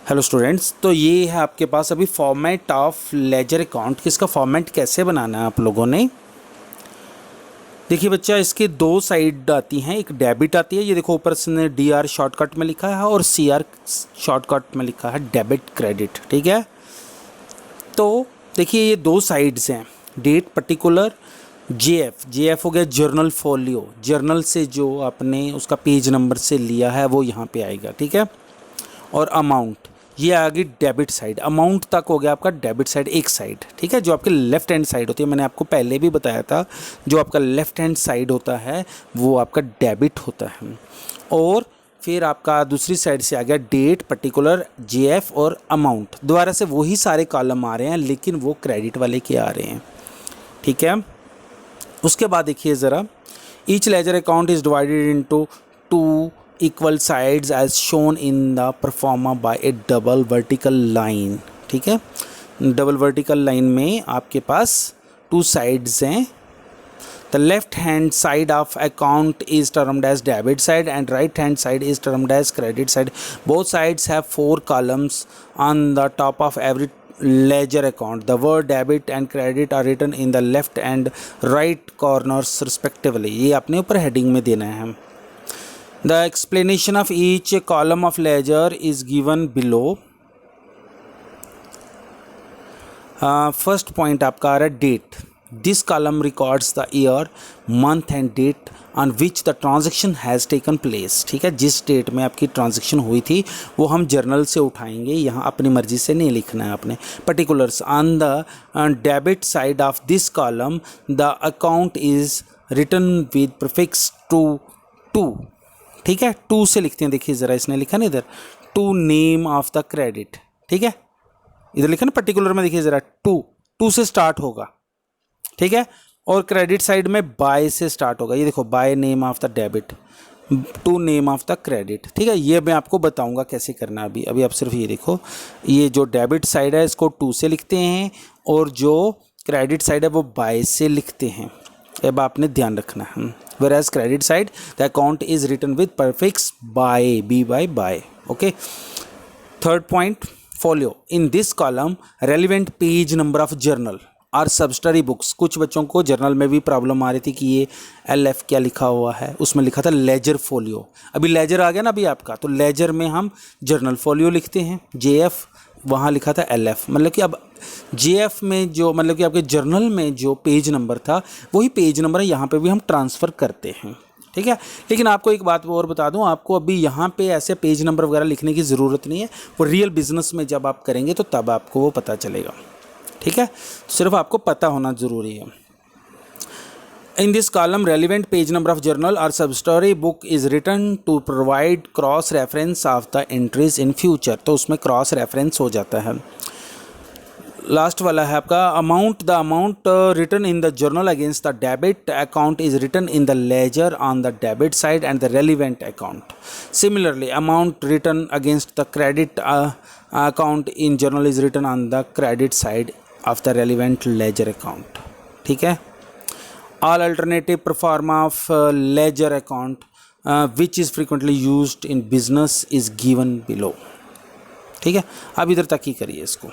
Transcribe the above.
Hello students, तो ये है आपके पास अभी फॉर्मेट ऑफ लेजर अकाउंट। किसका फॉर्मेट कैसे बनाना है आप लोगों ने। देखिए बच्चा, इसके दो साइड आती हैं। एक डेबिट आती है, ये देखो ऊपर से DR शॉर्टकट में लिखा है और CR शॉर्टकट में लिखा है डेबिट क्रेडिट। ठीक है, तो देखिए ये दो साइड्स हैं, डेट पर्टिकुलर। JF हो गया जर्नल फोलियो, जर्नल से जो आपने उसका पेज नंबर से लिया है वो यहाँ पे आएगा। ठीक है, और अमाउंट ये आ गई डेबिट साइड। अमाउंट तक हो गया आपका डेबिट साइड एक साइड। ठीक है, जो आपके लेफ्ट हैंड साइड होती है, मैंने आपको पहले भी बताया था, जो आपका लेफ्ट हैंड साइड होता है वो आपका डेबिट होता है। और फिर आपका दूसरी साइड से आ गया डेट पर्टिकुलर, JF और अमाउंट। दोबारा से वही सारे कॉलम आ रहे हैं लेकिन वो क्रेडिट वाले के आ रहे हैं। ठीक है, उसके बाद देखिए ज़रा, each ledger account is divided into two equal sides as shown in the performa by a double vertical line। ठीक है, डबल वर्टिकल लाइन में आपके पास टू साइड्स हैं। The left hand side of account is termed as debit side and right hand side is termed as credit side. Both sides have 4 columns on the top of every ledger account. The word debit and credit are written in the left and right corners respectively। ये अपने ऊपर heading में देना है। The explanation of each column of ledger is given below। First point आपका आ रहा है date. This column records the year, month and date on which the transaction has taken place. ठीक है, जिस डेट में आपकी ट्रांजेक्शन हुई थी वो हम जर्नल से उठाएंगे, यहाँ अपनी मर्जी से नहीं लिखना है आपने। Particulars on the debit side of this column the account is written with prefix to. ठीक है, टू से लिखते हैं। देखिए ज़रा, इसने लिखा ना इधर to name of the credit. ठीक है, इधर लिखा ना पर्टिकुलर में, देखिए ज़रा टू से स्टार्ट होगा। ठीक है, और क्रेडिट साइड में बाय से स्टार्ट होगा। ये देखो, by name of the debit to name of the credit. ठीक है, ये मैं आपको बताऊंगा कैसे करना। अभी आप सिर्फ ये देखो, ये जो डेबिट साइड है इसको टू से लिखते हैं और जो क्रेडिट साइड है वो बाय से लिखते हैं। अब आपने ध्यान रखना है। Whereas credit side the account is written with prefix by। Okay, third point, folio in this column relevant page number of journal और subsidiary books। कुछ बच्चों को जर्नल में भी प्रॉब्लम आ रही थी कि ये LF क्या लिखा हुआ है, उसमें लिखा था लेजर फोलियो। अभी लेजर आ गया ना अभी आपका, तो लेजर में हम जर्नल फोलियो लिखते हैं। JF वहाँ लिखा था LF, मतलब कि अब JF में जो, मतलब कि आपके जर्नल में जो पेज नंबर था वही पेज नंबर है, यहाँ पे भी हम ट्रांसफ़र करते हैं। ठीक है, लेकिन आपको एक बात और बता दूं, आपको अभी यहाँ पे ऐसे पेज नंबर वगैरह लिखने की ज़रूरत नहीं है। वो रियल बिजनेस में जब आप करेंगे तो तब आपको वो पता चलेगा। ठीक है, सिर्फ आपको पता होना ज़रूरी है। In this column, relevant page number of journal or subsidiary book is written to provide cross reference of the entries in future। तो उसमें क्रॉस रेफरेंस हो जाता है। लास्ट वाला है आपका amount. The amount written in the journal against the debit account is written in the ledger on the debit side and the relevant account. Similarly amount written against the credit account in journal is written on the credit side of the relevant ledger account. ठीक है, all alternative performa of ledger account which is frequently used in business is given below। ठीक है, अब इधर तक ही करिए इसको।